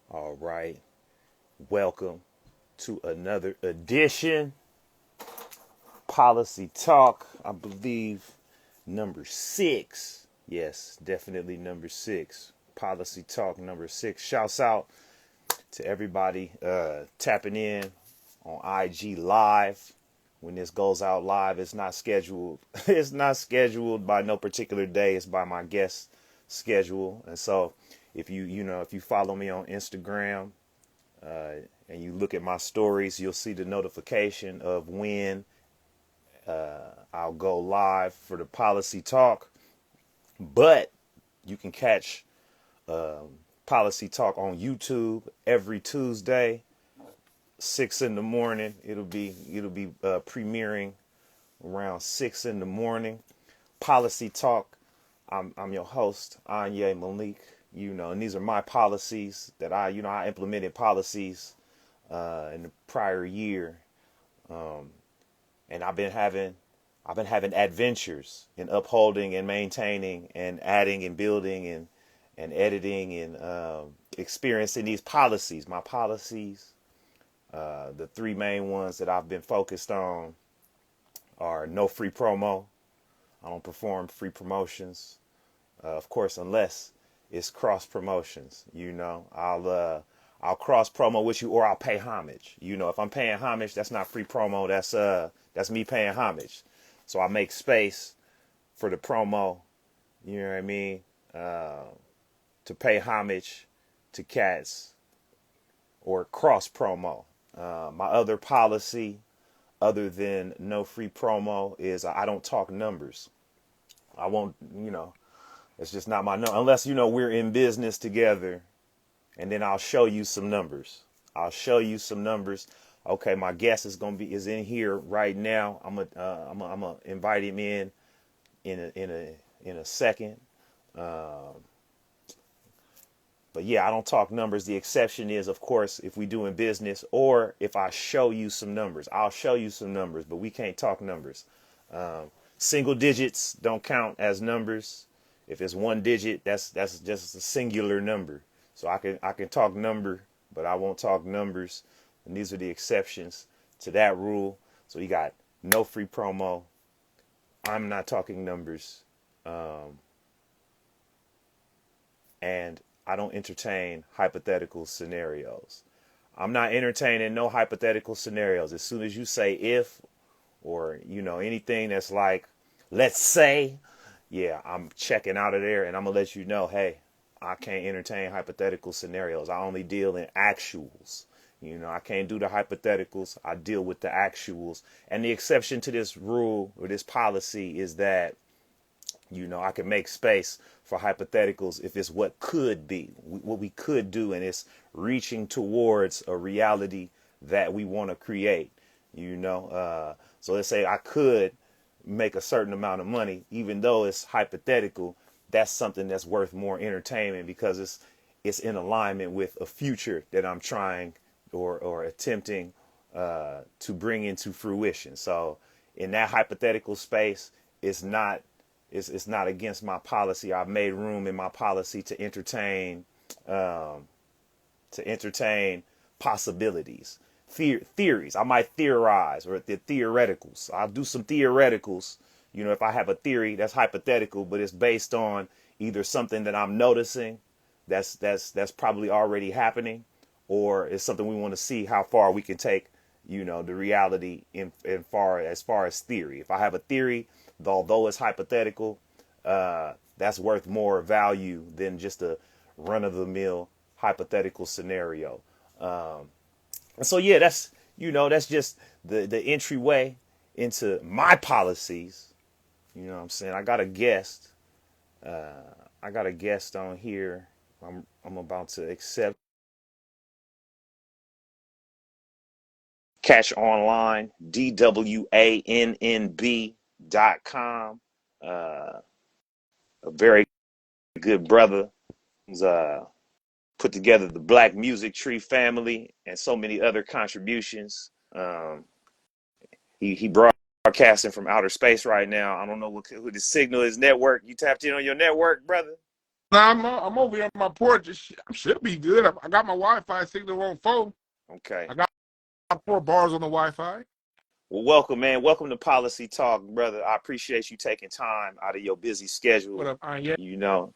All right. Welcome to another edition Policy Talk. I believe number 6. Yes, definitely number 6. Policy Talk number 6. Shouts out to everybody tapping in on IG Live. When this goes out live, it's not scheduled. It's not scheduled by no particular day. It's by my guest schedule. And so if you follow me on Instagram, and you look at my stories, you'll see the notification of when I'll go live for the policy talk. But you can catch policy talk on YouTube every Tuesday, 6 in the morning. It'll be premiering around 6 in the morning. Policy talk. I'm your host, Anya Malik. And these are my policies that I implemented policies in the prior year, and I've been having adventures in upholding and maintaining and adding and building and editing and experiencing these policies. My policies, the three main ones that I've been focused on are no free promo. I don't perform free promotions, of course, unless it's cross promotions. I'll cross promo with you, or I'll pay homage. If I'm paying homage, that's not free promo. That's me paying homage. So I make space for the promo. You know what I mean? To pay homage to cats or cross promo. My other policy, other than no free promo, is I don't talk numbers. I won't. It's just not my number unless we're in business together, and then I'll show you some numbers. I'll show you some numbers. Okay, my guest is in here right now. I'm gonna invite him in a second. But yeah, I don't talk numbers. The exception is, of course, if we doing business or if I show you some numbers. I'll show you some numbers, but we can't talk numbers. Single digits don't count as numbers. If it's one digit, that's just a singular number. So I can talk number, but I won't talk numbers. And these are the exceptions to that rule. So you got no free promo. I'm not talking numbers. And I don't entertain hypothetical scenarios. I'm not entertaining no hypothetical scenarios. As soon as you say if or anything that's like, let's say, yeah, I'm checking out of there, and I'm gonna let you know, hey, I can't entertain hypothetical scenarios. I only deal in actuals. I can't do the hypotheticals. I deal with the actuals. And the exception to this rule or this policy is that I can make space for hypotheticals if it's what could be, what we could do, and it's reaching towards a reality that we want to create. So let's say I could make a certain amount of money, even though it's hypothetical. That's something that's worth more entertainment because it's in alignment with a future that I'm trying or attempting to bring into fruition. So in that hypothetical space, it's not against my policy. I've made room in my policy to entertain possibilities, theories. I might theorize, or the theoreticals. I'll do some theoreticals. If I have a theory that's hypothetical, but it's based on either something that I'm noticing that's probably already happening, or it's something we want to see how far we can take, the reality as far as theory. If I have a theory, although it's hypothetical, that's worth more value than just a run of the mill hypothetical scenario. And so yeah, that's just the entryway into my policies. You know what I'm saying? I got a guest. I got a guest on here. I'm about to accept. Catch online, DWANNB.com. A very good brother who's put together the Black Music Tree family and so many other contributions. He broadcasting from outer space right now. I don't know who the signal is. Network. You tapped in on your network, brother? Nah, I'm over here on my porch. I should be good. I got my Wi-Fi signal on phone. Okay. I got 4 bars on the Wi-Fi. Well, welcome, man. Welcome to Policy Talk, brother. I appreciate you taking time out of your busy What schedule, up, yeah. you know,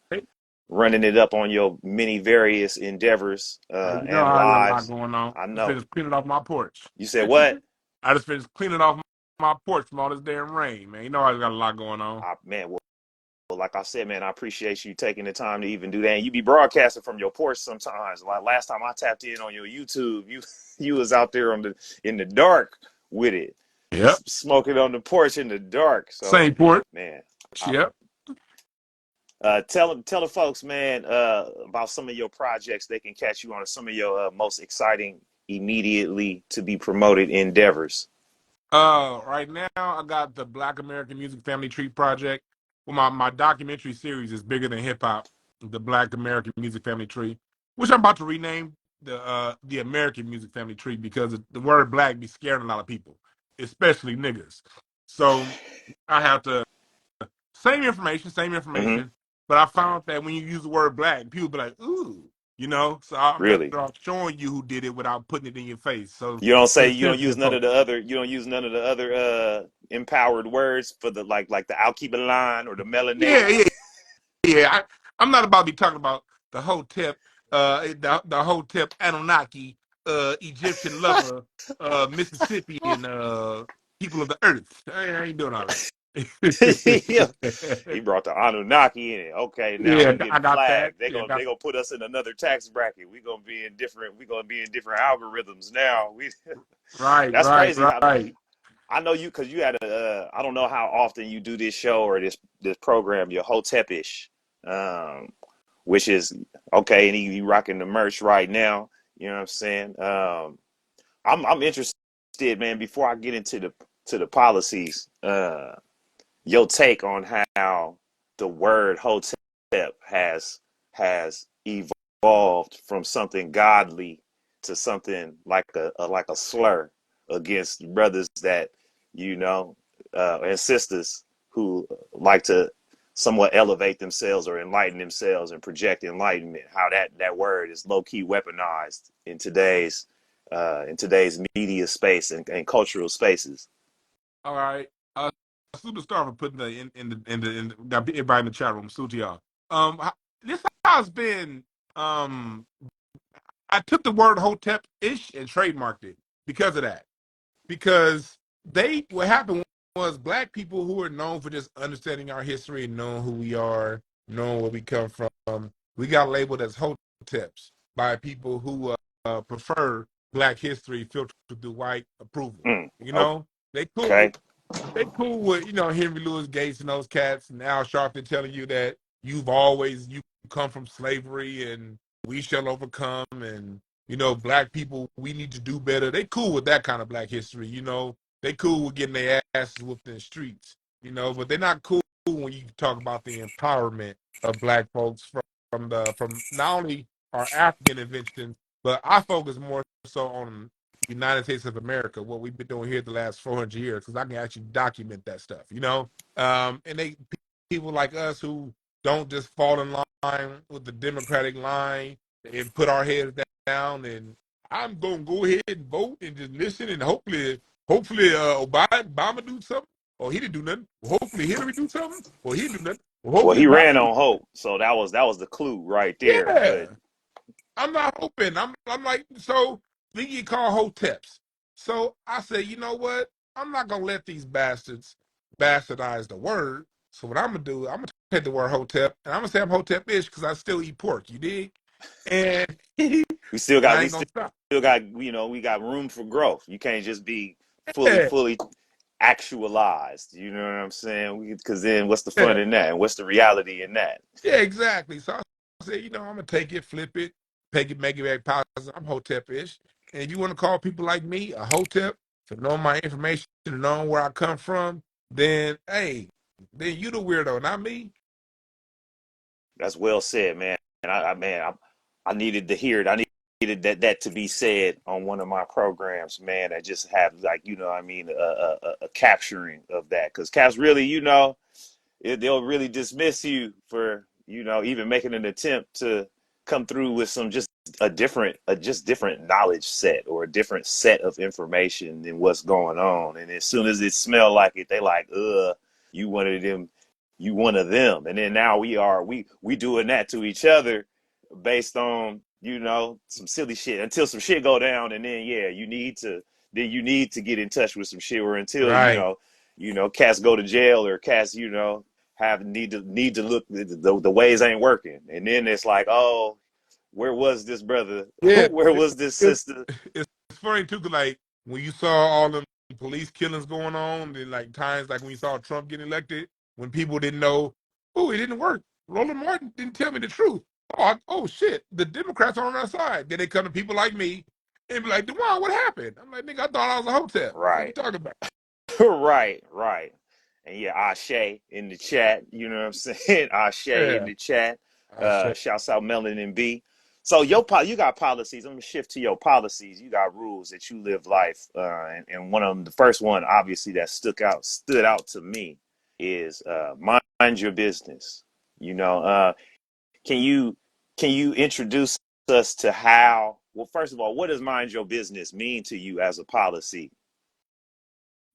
running it up on your many various endeavors You know and I got a lot lives. going on. I Just know. finished cleaning off my porch. You said what? I just finished cleaning off my porch from all this damn rain, man. You know I got a lot going on. Man, well, like I said, man, I appreciate you taking the time to even do that. And you be broadcasting from your porch sometimes. Like last time I tapped in on your YouTube, you was out there in the dark with it, Yep. smoking on the porch in the dark. So, Same porch. man, I, Yep. tell the folks, man, about some of your projects they can catch you on, some of your most exciting, immediately to be promoted endeavors. Right now I got the Black American Music Family Tree Project. Well, my documentary series is bigger than hip hop. The Black American Music Family Tree, which I'm about to rename the American Music Family Tree because the word black be scaring a lot of people, especially niggas. So I have to same Hmm. information, but I found that when you use the word black, people be like, ooh, you know. So I'm better Really. off showing you who did it without putting it in your face. So You don't for say the sensitive folks. you don't use none of the other empowered words for the like the alkebulan or the Yeah, melanated. yeah, yeah. I'm not about to be talking about the Hotep, the Hotep Anunnaki, Egyptian lover, Mississippian, people of the earth. I ain't doing all that. Yeah. He brought the Anunnaki in it. Okay, now Yeah, we getting I got that. flagged. Yeah, They gonna put us in another tax bracket. We gonna be in different algorithms now. We right, that's right, crazy. right. I know you because you had a I don't know how often you do this show or this program. Your Hotepish, um, which is okay, and you rocking the merch right now. You know what I'm saying? I'm interested, man. Before I get into the policies, your take on how the word hotep has evolved from something godly to something like a slur against brothers that you know and sisters who like to somewhat elevate themselves or enlighten themselves and project enlightenment. How that word is low key weaponized in today's media space and cultural spaces. All right. Superstar for putting the in the got everybody in the chat room. Salute to y'all. This has been um I took the word Hotep ish and trademarked it because of that. Because what happened was black people who are known for just understanding our history and knowing who we are, knowing where we come from, we got labeled as Hoteps by people who prefer black history filtered through white approval. Mm, You know, they okay. cool they cool with Henry Louis Gates and those cats and Al Sharpton telling you that you come from slavery and we shall overcome and black people we need to do better. They cool with that kind of black history. They cool with getting their asses whooped in the streets. But they're not cool when you talk about the empowerment of black folks from not only our African inventions, but I focus more so on United States of America, what we've been doing here the last 400 years, because I can actually document that stuff. And people like us who don't just fall in line with the Democratic line and put our heads down and I'm gonna go ahead and vote and just listen and hopefully Obama do something or he didn't do nothing. Well, hopefully Hillary do something or he didn't do nothing. Well, Well, hopefully he ran Biden. on hope, so that was the clue right there. Yeah. But I'm not hoping. I'm like, so we get called hoteps. So I say, you know what? I'm not gonna let these bastards bastardize the word. So what I'm gonna do, I'm gonna take the word hotep and I'm gonna say I'm hotep-ish because I still eat pork, you dig? And and we still got I we ain't gonna stop. still got we got room for growth. You can't just be Yeah, fully actualized. You know what I'm saying? Because then what's the fun yeah, in that? And what's the reality in that? yeah, exactly. So I say, I'm gonna take it, flip it, take it, make it back positive. I'm hotep-ish. And if you want to call people like me a hotep for knowing my information and knowing where I come from, then hey, then you the weirdo, not me. That's well said, man. And I needed to hear it. I needed that to be said on one of my programs, man. I just have like I mean a capturing of that because cats really they'll really dismiss you for even making an attempt to come through with some just a different knowledge set or a different set of information than what's going on. And as soon as it smell like it, they like, you one of them, you one of them. And then now we doing that to each other based on, some silly shit until some shit go down. And then, yeah, you need to get in touch with some shit, or until, Right. cats go to jail, or cats, have need to look, the ways ain't working. And then it's like, oh, where was this brother? Yeah. Where was this It, sister? it's funny too, 'cause like when you saw all them police killings going on, and like times like when you saw Trump get elected, when people didn't know, oh, it didn't work. Roland Martin didn't tell me the truth. Oh shit, the Democrats are on our side. Then they come to people like me and be like, "Wow, what happened?" I'm like, "Nigga, I thought I was a hotel. What you Right. talking about?" Right. And yeah, Ashe in the chat, you know what I'm saying? Ashe in Yeah, the chat. I said, Shouts out Melon and B. So you got policies. I'm gonna shift to your policies. You got rules that you live life, and one of them, the first one, obviously that stood out to me, is mind your business. You know, can you can you introduce us to how? Well, first of all, what does mind your business mean to you as a policy?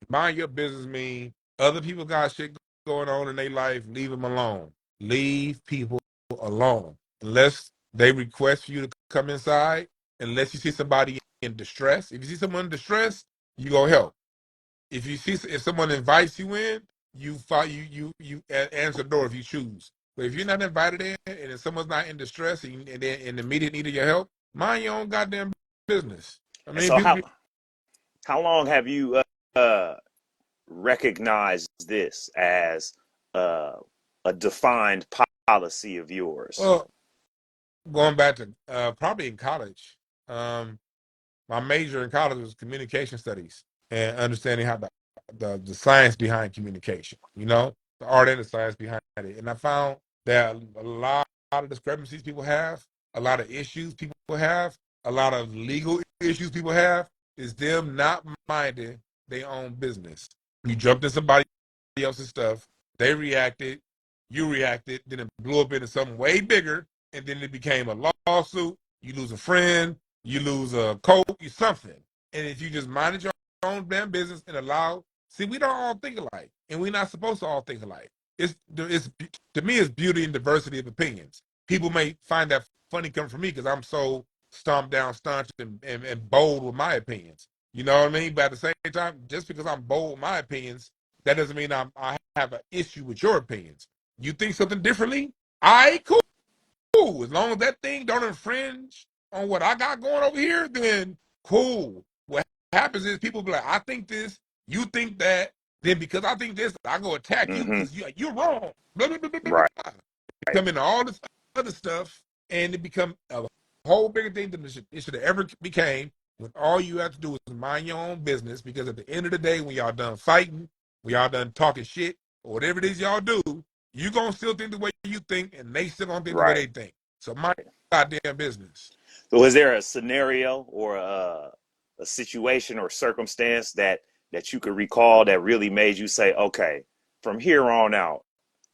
mind your business mean other people got shit going on in their life. Leave them alone. Leave people alone unless they request for you to come inside. Unless you see somebody in distress. If you see someone in distress, you go help. If someone invites you in, answer the door if you choose. But if you're not invited in, and if someone's not in distress, and they're in immediate need of your help, mind your own goddamn business. I And mean, so people how long have you recognized this as uh, a defined policy of yours? well, going back to probably in college. Um, my major in college was communication studies and understanding how the science behind communication. The art and the science behind it. And I found that a lot of discrepancies people have, a lot of issues people have, a lot of legal issues people have is them not minding their own business. You jumped in somebody else's stuff, they reacted, you reacted, then it blew up into something way bigger, and then it became a lawsuit. You lose a friend, you lose a coat, you something. And if you just minded your own damn business and allow, see, we don't all think alike, and we're not supposed to all think alike. It's to me, it's beauty and diversity of opinions. People may find that funny coming from me because I'm so stomped down, staunch, and bold with my opinions. You know what I mean? But at the same time, just because I'm bold with my opinions, that doesn't mean I have an issue with your opinions. You think something differently? All right, cool. As long as that thing don't infringe on what I got going over here, then cool. What happens is people be like, I think this, you think that. Then because I think this, I go attack you Mm-hmm. because you're wrong. Blah, blah, blah, blah, blah, Right. blah. Come into all this other stuff, and it become a whole bigger thing than it should have ever became. When all you have to do is mind your own business, because at the end of the day, when y'all done fighting, when y'all done talking shit, or whatever it is y'all do, you gonna still think the way you think, and they still gonna think the way Right. they think. So mind your goddamn business. So, is there a scenario or a situation or circumstance that you could recall that really made you say, okay, from here on out,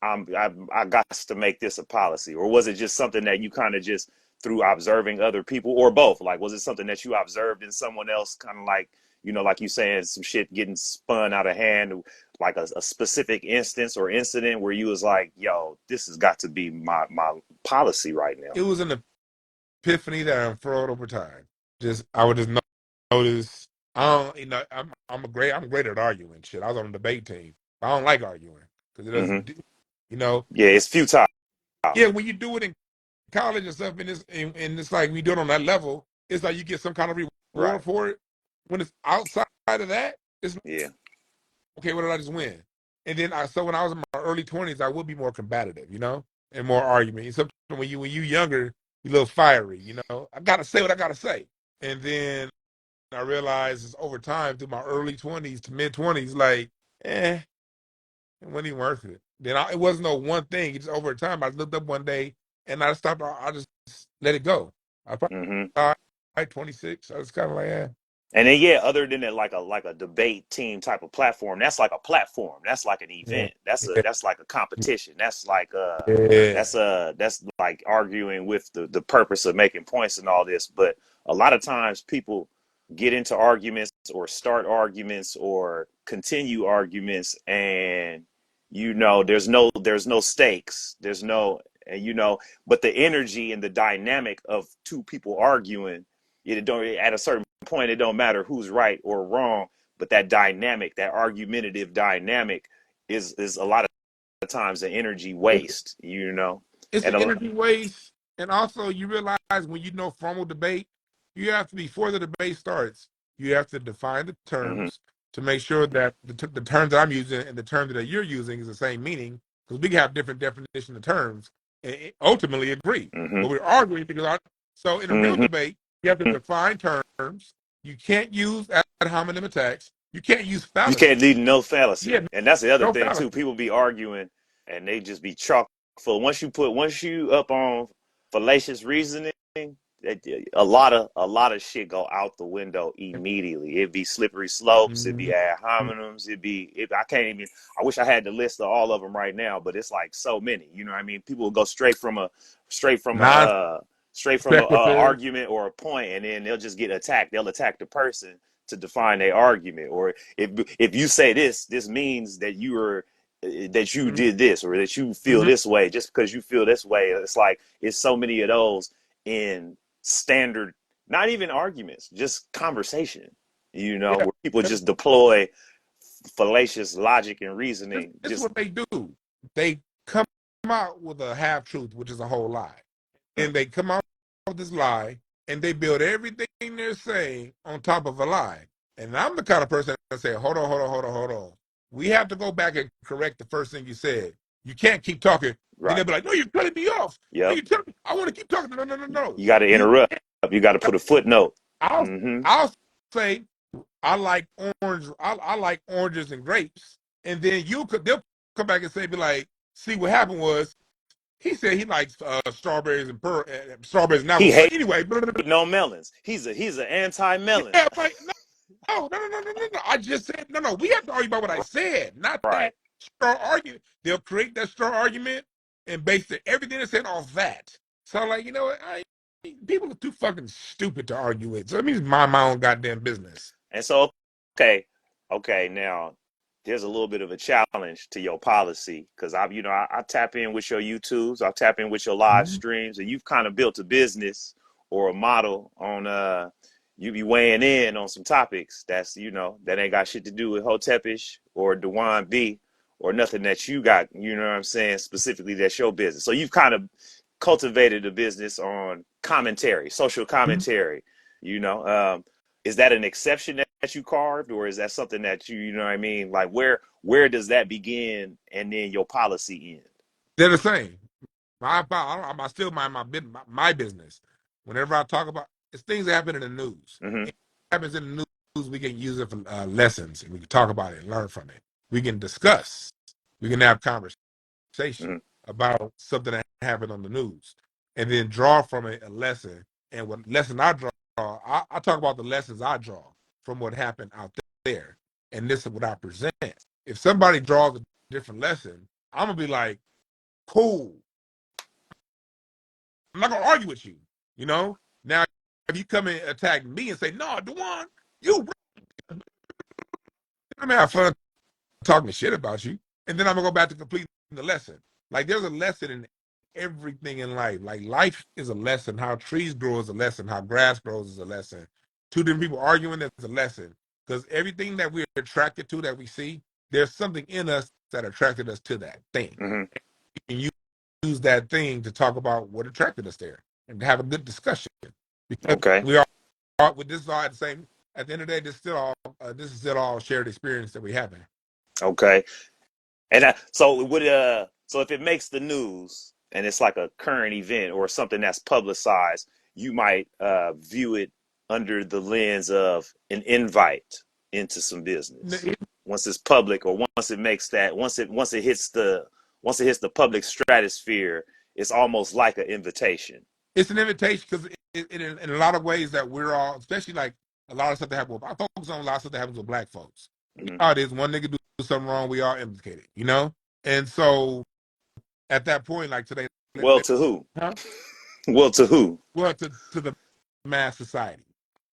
I got to make this a policy? Or was it just something that you kind of just through observing other people, or both? Like, was it something that you observed in someone else, kind of like, like you saying, some shit getting spun out of hand, like a specific instance or incident where you was like, yo, this has got to be my policy right now? It was an epiphany that unfurled over time. Just I would just notice. I don't, I'm great at arguing shit. I was on the debate team. I don't like arguing because it Hmm. doesn't do, you know. Yeah, it's futile. Yeah, when you do it in college and stuff, and it's like we do it on that level, it's like you get some kind of reward Right. for it. When it's outside of that, it's Yeah. okay. What did I just win? And then so when I was in my early 20s, I would be more combative, and more argument. Sometimes when you younger, you a little fiery, I gotta say what I gotta say. And then I realized it's over time through my early 20s to mid 20s, like, it wasn't even worth it. Then it wasn't no one thing. It's over time. I looked up one day and I stopped. I just let it go. I probably Hmm. died 26. I was kind of like, And then yeah, other than it, like a debate team type of platform, that's like a platform. That's like an Yeah, event. yeah, That's like a competition. yeah. That's like arguing with the purpose of making points and all this. But a lot of times people get into arguments or start arguments or continue arguments, and there's no stakes. There's no and but the energy and the dynamic of two people arguing, it don't at a certain point it don't matter who's right or wrong, but that dynamic, that argumentative dynamic is a lot of times an energy waste, It's and an energy waste, and also you realize when you know formal debate, you have to before the debate starts, you have to define the mm-hmm, terms to make sure that the terms that I'm using and the terms that you're using is the same meaning, because we can have different definitions of terms and ultimately agree, mm-hmm, but we're arguing because so in a real mm-hmm. debate, you have to define terms. You can't use ad hominem attacks. You can't use You can't fallacies. leave no fallacy, Yeah, and that's the other no thing too. fallacy. People be arguing, and they just be chock full. Once you up on fallacious reasoning, a lot of shit go out the window immediately. It'd be slippery slopes. It'd be Mhm. ad hominems. I can't even. I wish I had the list of all of them right now, but it's like so many. You know what I mean? People will go straight from a Non sequitur. argument or a point, and then they'll just get attacked. They'll attack the person to define their argument. Or if you say this means that you did this, or that you feel Mm-hmm. this way just because you feel this way. It's like it's so many of those in standard, not even arguments, just conversation. Yeah. Where people just deploy fallacious logic and reasoning. This is Just what they do. They come out with a half truth, which is a whole lie. And they come out with this lie and they build everything they're saying on top of a lie. And I'm the kind of person that say, hold on, hold on, hold on, hold on. We have to go back and correct the first thing you said. You can't keep talking. Then right. they'll be like, no, you're cutting me off. No, Yep. you're telling me I want to keep talking. No, no, no, no. You got to You interrupt. You got to put a footnote. I'll Mm-hmm. I'll say I like orange. I like oranges and grapes, and then they'll come back and say, be like, see what happened was he said he likes strawberries and strawberries and He apples. But hating anyway, on melons. He's an anti-melon. yeah, like no. I just said no, no. We have to argue about what I said, not Right. that straw argument. They'll create that straw argument and base everything they said off that. So like, people are too fucking stupid to argue with. So let me just mind my own goddamn business. And so, okay, now there's a little bit of a challenge to your policy because I tap in with your YouTubes, I tap in with your live Mhm. streams, and you've kind of built a business or a model on you be weighing in on some topics that's that ain't got shit to do with Hotepish or Dewan B or nothing that you got, you know what I'm saying, specifically that's your business. So you've kind of cultivated a business on commentary, social commentary, you know. Is that an exception that you carved, or is that something that you know what I mean? Like where does that begin and then your policy end? They're the same. I still mind my business. Whenever I talk about it's things that happen in the news. Mm-hmm. It happens in the news, we can use it for lessons, and we can talk about it and learn from it. We can discuss. We can have conversation Mm-hmm. about something that happened on the news, and then draw from it a lesson. And what lesson I draw, I talk about the lessons I draw from what happened out there, and this is what I present. If somebody draws a different lesson, I'm gonna be like, cool. I'm not gonna argue with you. You know. Now, if you come and attack me and say, "No, Dewan, you," I'm gonna have fun talking shit about you, and then I'm gonna go back to completing the lesson. Like there's a lesson in everything in life. Like life is a lesson. How trees grow is a lesson. How grass grows is a lesson. Two different people arguing is a lesson. Because everything that we're attracted to, that we see, there's something in us that attracted us to that thing. Mm-hmm. And you use that thing to talk about what attracted us there and to have a good discussion. Because Okay. we are with this all at the same. At the end of the day, this is still all shared experience that we have. Okay. And so if it makes the news and it's like a current event or something that's publicized, you might view it under the lens of an invite into some business. Once it's public, or once it hits the public stratosphere, it's almost like an invitation. It's an invitation because in a lot of ways that we're all, especially like a lot of stuff that happens. I focus on a lot of stuff that happens with black folks. Mm-hmm. How it is, one nigga do something wrong, we all implicated, you know. And so at that point, like today, Well, to who? huh? Well, to who? Well, to the mass society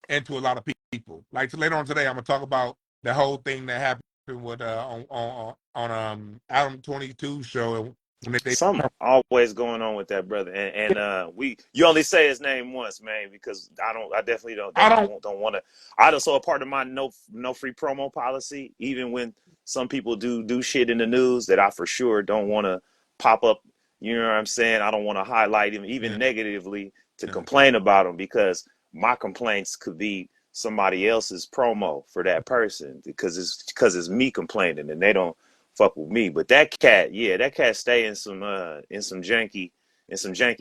and to a lot of people. Like later on today, I'm gonna talk about the whole thing that happened with on Adam 22 show when they Something always going on with that brother, and you only say his name once, man, because I definitely I don't don't want to. I don't. So a part of my no free promo policy, even when some people do shit in the news that I for sure don't want to pop up. You know what I'm saying? I don't want to highlight him even yeah, negatively to yeah. complain about him, because my complaints could be somebody else's promo for that person, because it's me complaining and they don't fuck with me. But that cat, yeah, that cat stay in some janky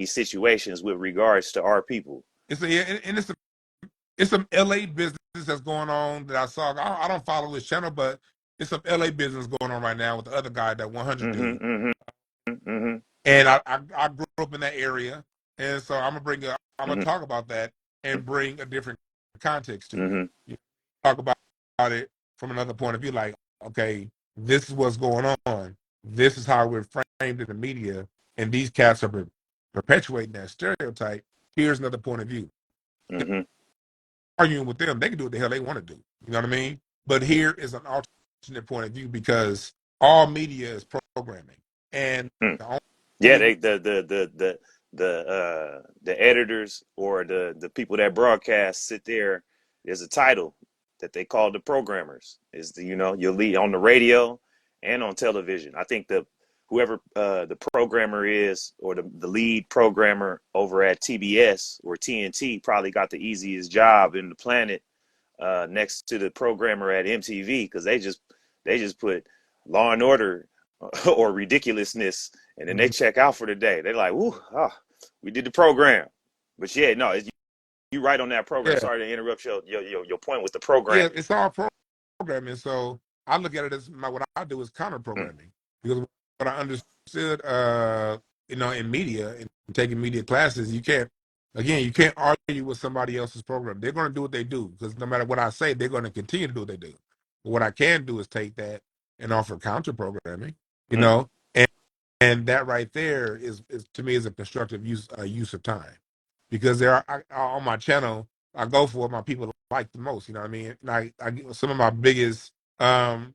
situations with regards to our people. It's it's some LA business that's going on that I saw. I don't follow his channel, but it's some LA business going on right now with the other guy, that 100 dude. Mm-hmm, mm-hmm, mm-hmm, And I grew up in that area, and so I'm gonna mm-hmm, talk about that and bring a different context to it. mm-hmm, You talk about it from another point of view, like, okay, this is what's going on. This is how we're framed in the media, and these cats are perpetuating that stereotype. Here's another point of view. mm-hmm, Arguing with them, they can do what the hell they want to do. You know what I mean? But here is an alternate point of view, because all media is programming, and mm. the Yeah, only they the editors or the people that broadcast sit there. There's a title that they call the programmers. Is the you'll lead on the radio and on television. I think whoever the programmer is, or the lead programmer over at TBS or TNT, probably got the easiest job in the planet, next to the programmer at MTV, because they just put Law and Order or ridiculousness, and then they check out for the day. They're like, "Woo, we did the program." But yeah, no, you right on that program. yeah, Sorry to interrupt your point with the yeah, programming. it's all programming. So I look at it as what I do is counter Mm, programming, because what I understood, in media and taking media classes, you can't argue with somebody else's program. They're going to do what they do, because no matter what I say, they're going to continue to do what they do. But what I can do is take that and offer counter programming, you mm, know, and that right there is to me is a constructive use of time, because on my channel I go for what my people like the most. You know what I mean? And I some of my biggest um,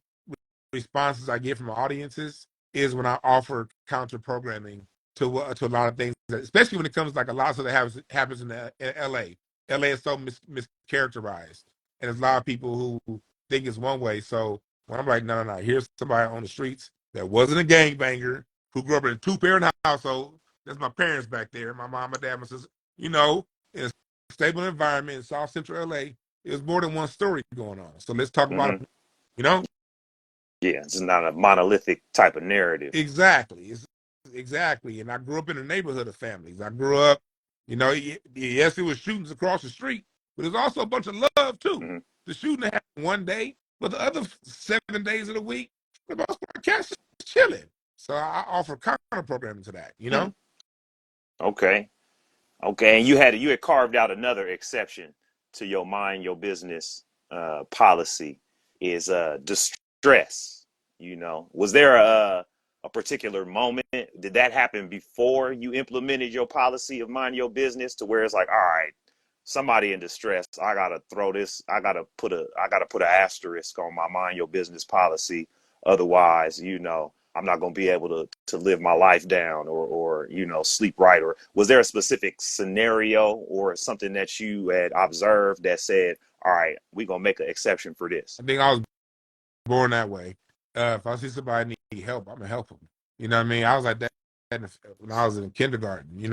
responses I get from my audiences is when I offer counter programming to a lot of things, especially when it comes like a lot of stuff that happens in L.A. L.A. is so mischaracterized, and there's a lot of people who think it's one way. So when I'm like, no, here's somebody on the streets that wasn't a gangbanger, who grew up in a two-parent household. That's my parents back there, my mom, my dad, my sister. In a stable environment in South Central LA, there's more than one story going on. So let's talk about mm-hmm. it. You know, Yeah, it's not a monolithic type of narrative. exactly, exactly. And I grew up in a neighborhood of families. I grew up, yes, it was shootings across the street, but there's also a bunch of love too. Mm-hmm, The shooting that happened one day, but the other 7 days of the week, the most part, cats is chilling. So I offer counter programming to that. You mm. know. Okay. Okay, and you had carved out another exception to your mind your business policy, is distress. Was there a particular moment? Did that happen before you implemented your policy of mind your business, to where it's like, all right, somebody in distress, I gotta throw this, I gotta put an asterisk on my mind your business policy, otherwise, I'm not going to be able to live my life down, or sleep right? Or was there a specific scenario or something that you had observed that said, all right, we're going to make an exception for this? I think I was born that way. If I see somebody need help, I'm gonna help them. You know what I mean? I was like that when I was in kindergarten.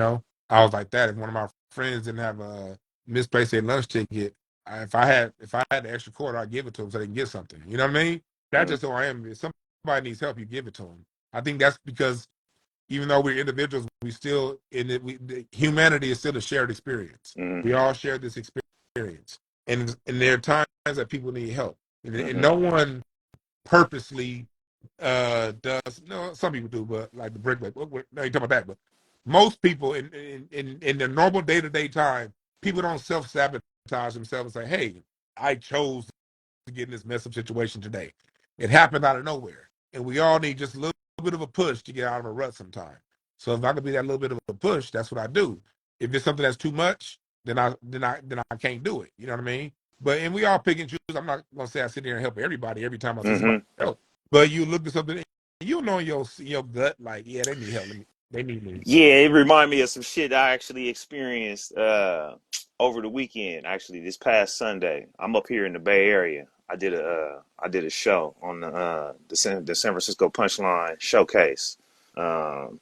I was like that. If one of my friends didn't have a misplaced their lunch ticket, if I had the extra quarter, I'd give it to them so they can get something. You know what I mean? That's Mm-hmm, just who I am. If somebody needs help, you give it to them. I think that's because even though we're individuals, we still humanity is still a shared experience. mm-hmm, We all share this experience, and there are times that people need help, and mm-hmm, no one purposely does. No, some people do, but like the bricklayer. No, you talking about that, but most people in their normal day-to-day time, people don't self-sabotage themselves and say, hey, I chose to get in this mess up situation today. It happened out of nowhere, and we all need just a little bit of a push to get out of a rut sometime. So if I could be that little bit of a push, that's what I do. If it's something that's too much, then I can't do it. You know what I mean? But and we all pick and choose. I'm not gonna say I sit here and help everybody every time I see somebody help. But you look at something, and you know in your gut, like, yeah, they need help. They need me. Yeah, it reminded me of some shit I actually experienced over the weekend. Actually, this past Sunday, I'm up here in the Bay Area. I did a show on the San Francisco Punchline Showcase. And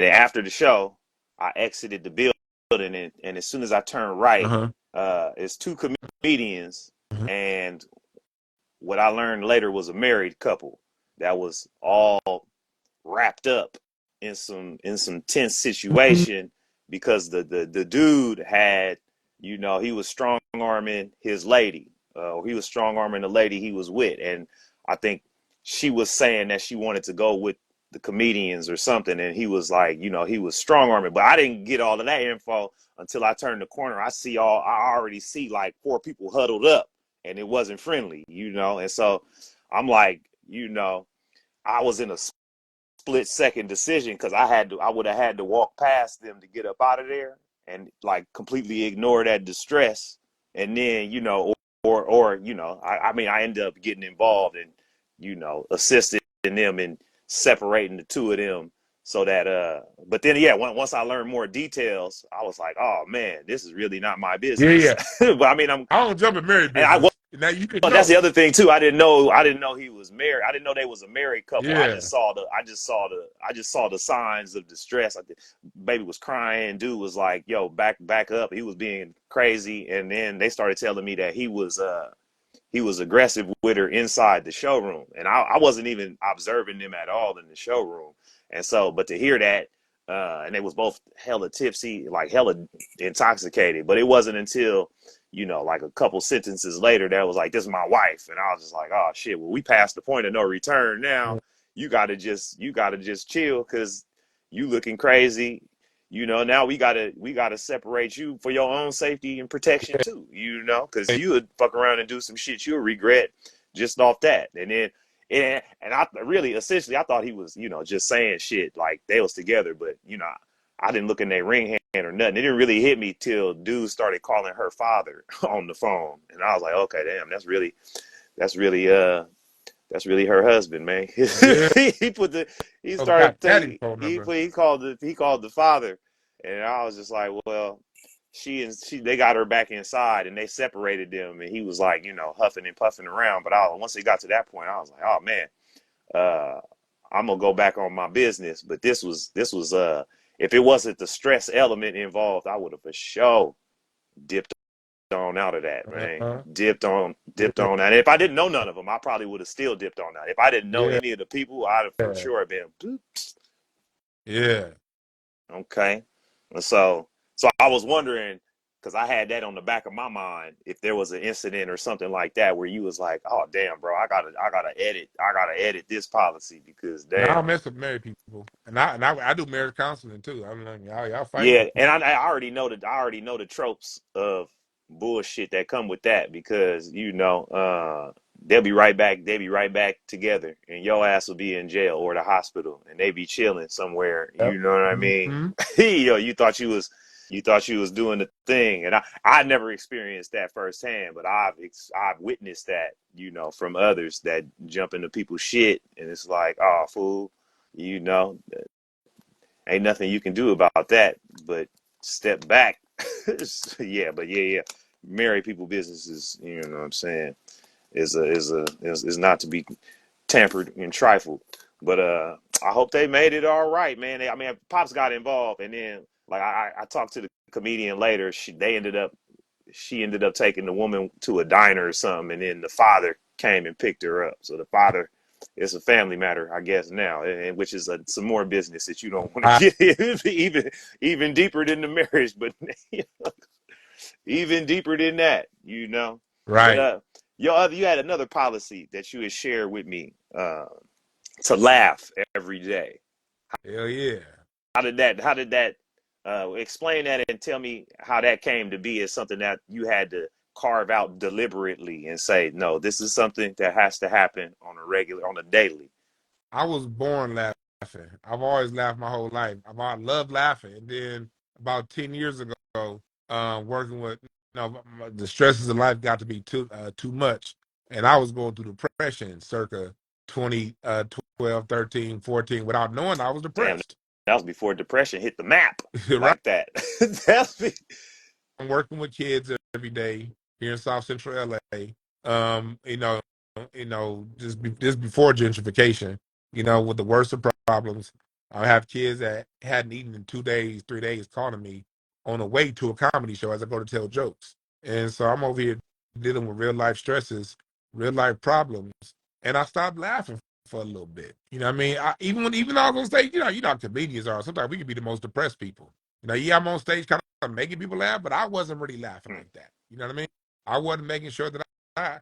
after the show, I exited the building, and as soon as I turned right, Uh-huh. it's two comedians, and what I learned later was a married couple that was all wrapped up in some tense situation because the dude had, you know, he was strong arming his lady, or he was strong arming the lady he was with, and I think she was saying that she wanted to go with the comedians or something, and he was like, you know, he was strong arming, but I didn't get all of that info until I turned the corner. I already see like four people huddled up, and it wasn't friendly, you know, and so I'm like, you know, I was in a split second decision because I would have had to walk past them to get up out of there and like completely ignore that distress, and then, you know, or you know, I mean, I ended up getting involved and, you know, assisting them in separating the two of them so that but then yeah, once I learned more details, I was like, oh man, this is really not my Yeah, business. yeah. But I mean, I don't jump in married and I business. Now you can well, that's the know. other thing too. I didn't know he was married. I didn't know they was a married couple. Yeah. I just saw the signs of distress. Like the baby was crying. Dude was like, "Yo, back up." He was being crazy, and then they started telling me that he was aggressive with her inside the showroom, and I wasn't even observing them at all in the showroom. And so, but to hear that, and they was both hella tipsy, like hella intoxicated. But it wasn't until, you know, like a couple sentences later that was like, "This is my wife," and I was just like, "Oh shit, well we passed the point of no return now. You gotta just chill because you looking crazy." You know, now we gotta separate you for your own safety and protection too. You know, because you would fuck around and do some shit you'll regret just off that. And then, and I really essentially I thought he was, you know, just saying shit like they was together, but you know, I didn't look in their ring hand or nothing. It didn't really hit me till dude started calling her father on the phone, and I was like, okay, damn, that's really that's really her husband, man. Yeah. he put the he Oh, got started daddy taking phone number. he called the father, and I was just like, well, she they got her back inside and they separated them, and he was like, you know, huffing and puffing around. But once it got to that point, I was like, oh man, uh, I'm gonna go back on my business. But this was if it wasn't the stress element involved, I would have for sure dipped on out of that, man. Uh-huh. Dipped on that. And if I didn't know none of them, I probably would have still dipped on that. If I didn't know Yeah. any of the people, I'd have for sure been Yeah. okay. And so I was wondering, because I had that on the back of my mind, if there was an incident or something like that where you was like, oh damn, bro, I gotta edit this policy because Now I damn. don't mess with married people, and I do marriage counseling too. I'm like, y'all fighting Yeah, with and I already know the tropes of bullshit that come with that because, you know, they'll be right back together, and your ass will be in jail or the hospital, and they be chilling somewhere. Yep. You know what I mean? Mm-hmm. Yo, you thought you was doing the thing, and I never experienced that firsthand, but I've witnessed that, you know, from others that jump into people's shit, and it's like, oh fool, you know, ain't nothing you can do about that but step back. Yeah, but yeah. Married people businesses, you know what I'm saying, is not to be tampered and trifled. But I hope they made it all right, man. I mean, Pops got involved, and then like I talked to the comedian later. She ended up taking the woman to a diner or something, and then the father came and picked her up. So the father, it's a family matter, I guess now, and which is some more business that you don't want to get in, even deeper than the marriage, but even deeper than that, you know. But Right. you had another policy that you had shared with me, to laugh every day. Hell yeah. How did that explain that and tell me how that came to be as something that you had to carve out deliberately and say, no, this is something that has to happen on a regular, on a daily? I was born laughing. I've always laughed my whole life. I love laughing. And then about 10 years ago, working with, the stresses of life got to be too much. And I was going through depression circa 20, 12, 13, 14 without knowing I was Damn, depressed. that was before depression hit the map Right? like that. That's me. I'm working with kids every day here in South Central LA. Um, you know, just before gentrification, with the worst of problems, I have kids that hadn't eaten in 2 days, 3 days, calling me on the way to a comedy show as I go to tell jokes. And so I'm over here dealing with real life stresses, real life problems, and I stopped laughing for a little bit. You know what I mean? Even though I was on stage, how comedians are. Sometimes we can be the most depressed people. Yeah, I'm on stage kind of making people laugh, but I wasn't really laughing Hmm. like that. You know what I mean? I wasn't making sure I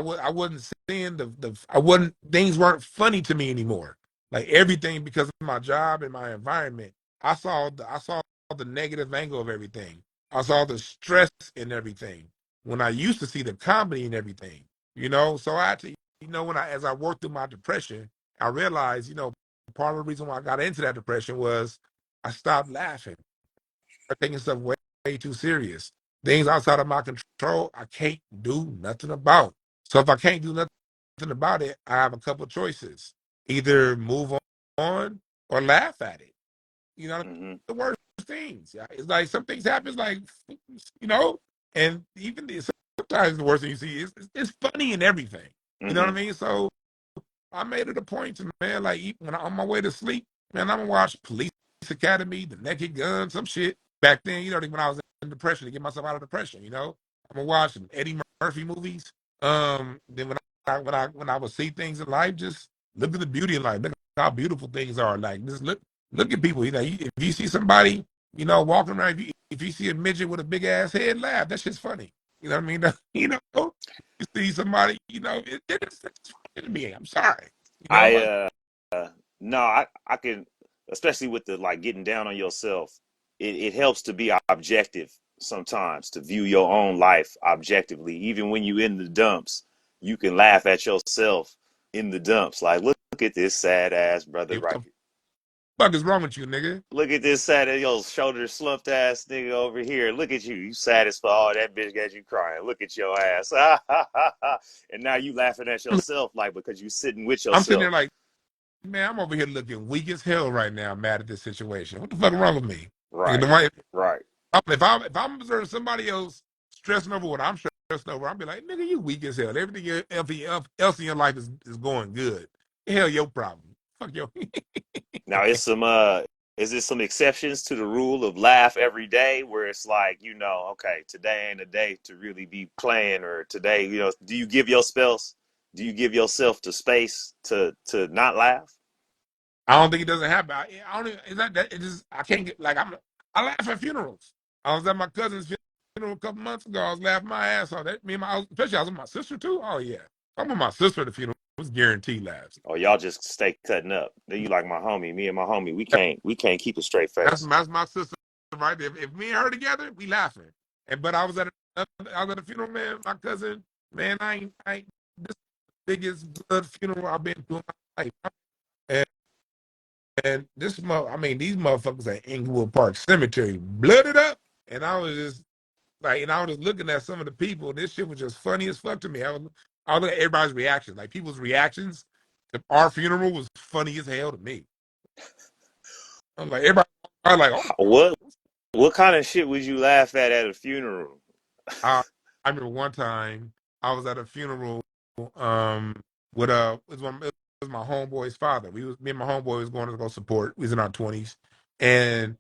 wasn't seeing I wasn't things weren't funny to me anymore. Like everything because of my job and my environment, I saw the negative angle of everything. I saw the stress in everything. When I used to see the comedy in everything, so I had to, when as I worked through my depression, I realized, part of the reason why I got into that depression was I stopped laughing taking stuff way too serious. Things outside of my control, I can't do nothing about. So if I can't do nothing about it, I have a couple choices: either move on or laugh at it. Hmm. The worst things. Yeah, it's like some things happen, like you know, and even sometimes the worst thing you see is it's funny and everything. You know what I Hmm. mean? So I made it a point to, man, like when I'm on my way to sleep, man, I'm gonna watch Police Academy, The Naked Gun, some shit. Back then, when I was in depression to get myself out of depression, I'm gonna watch some Eddie Murphy movies. Then when I would see things in life, just look at the beauty in life. Look at how beautiful things are. Like just look at people. If you see somebody, walking around, if you see a midget with a big ass head, laugh. That shit's funny. You know what I mean? You see somebody, it's funny to me. I'm sorry. I Like, no, I can, especially with the like getting down on yourself. It helps to be objective sometimes, to view your own life objectively. Even when you in the dumps, you can laugh at yourself in the dumps. Like, look at this sad ass brother hey, what right the here. fuck is wrong with you, nigga? Look at this sad, yo, shoulder slumped ass nigga over here. Look at you. You satisfied. Oh, that bitch got you crying. Look at your ass. And now you laughing at yourself, like, because you sitting with I'm sitting there yourself. like, man, I'm over here looking weak as hell right now, mad at this situation. What the fuck wrong with me? Nigga, Right. Right. if I'm observing somebody else stressing over what I'm stressing over, I'll be like, nigga, you weak as hell. Everything else in your life is going good. The hell your problem. Fuck your Now it's some is there some exceptions to the rule of laugh every day where it's like, okay, today ain't a day to really be playing, or today, do you give yourself the space to not laugh? I don't think it doesn't happen. I don't even, it's not that it just I can't get like I laugh at funerals. I was at my cousin's funeral a couple months ago. I was laughing my ass off. That me and especially I was with my sister too. Oh yeah. I'm with my sister at the funeral. It was guaranteed laughs. Or y'all just stay cutting up? Then you like my homie, me and my homie, we can't keep a straight That's, face. that's my sister right there. If me and her together, we laughing. But I was at a funeral, man. My cousin, man, I ain't this biggest blood funeral I've been through in my life. And, and these motherfuckers at Inglewood Park Cemetery blooded up. And I was just like, and I was just looking at some of the people. This shit was just funny as fuck to me. I was looking at everybody's reactions. Like people's reactions to our funeral was funny as hell to me. I'm like, everybody, I was like, oh, What kind of shit would you laugh at a funeral? I, I remember one time I was at a funeral um with it was my homeboy's father. Me and my homeboy was going to go support. We was in our 20s, and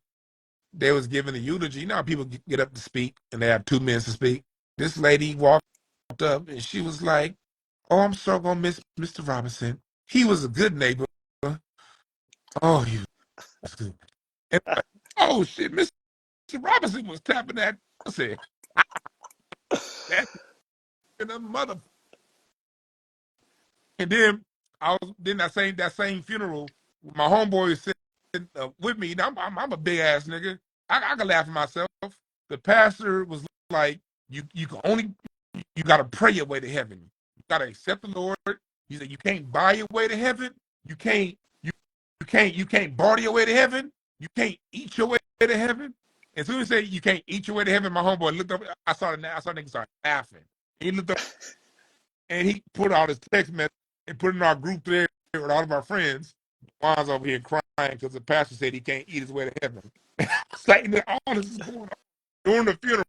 they was giving the eulogy. You know how people get up to speak and they have 2 minutes to speak. This lady walked up and she was like, "Oh, I'm so gonna miss Mr. Robinson. He was a good neighbor. Oh, he was good." And I'm like, oh shit, Mr. Robinson was tapping that pussy. That in the mother. And then that same funeral, my homeboy is sitting with me. Now, I'm a big ass nigga. I can laugh at myself. The pastor was like, "You can only You got to pray your way to heaven. You got to accept the Lord. He said you can't buy your way to heaven. You can't you can't barter your way to heaven. You can't eat your way to heaven. As soon as he said you can't eat your way to heaven, my homeboy looked up. I saw niggas start laughing. He looked up and he put out his text message and put it in our group there with all of our friends. Juan's over here crying because the pastor said he can't eat his way to heaven. It's like all this is going on during the funeral.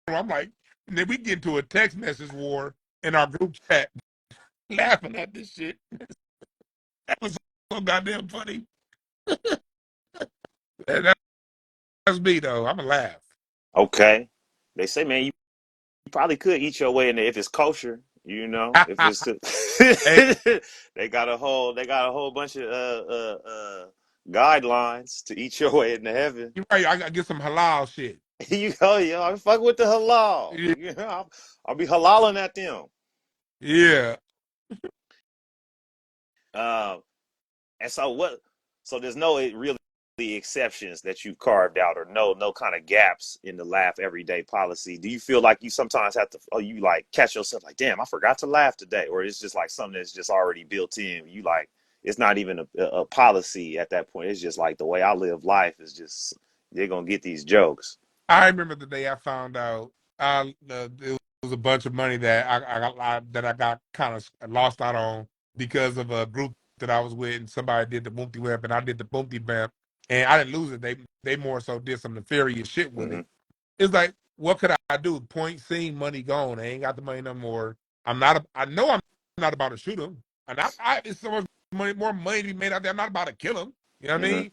I'm like, and then we get into a text message war in our group chat, laughing at this shit. That was so goddamn funny. That's me though. I'm gonna laugh. Okay. They say, man, you probably could eat your way in there if it's kosher. You know, if it's Hey, they got a whole bunch of guidelines to eat your way into heaven. you're right. I gotta get some halal shit. You go, yo, I'm fucking with the halal. Yeah. You know, I'll be halaling at them. Yeah. Uh, and so what? So there's no really exceptions that you've carved out, or no kind of gaps in the laugh everyday policy. Do you feel like you sometimes have to, or you like catch yourself like, damn, I forgot to laugh today, or it's just like something that's just already built in? You like it's not even a policy at that point. It's just like the way I live life is just they're gonna get these jokes. I remember the day I found out it was a bunch of money that I got kind of lost out on because of a group that I was with, and somebody did the Boomty Web, and I did the Boomty Bam, and I didn't lose it. They more so did some nefarious shit with Hmm. it. It's like, what could I do? Point seen, money gone. I ain't got the money no more. I know I'm not about to shoot him, and it's so much money, more money to be made out there. I'm not about to kill him. You know what I Hmm. mean?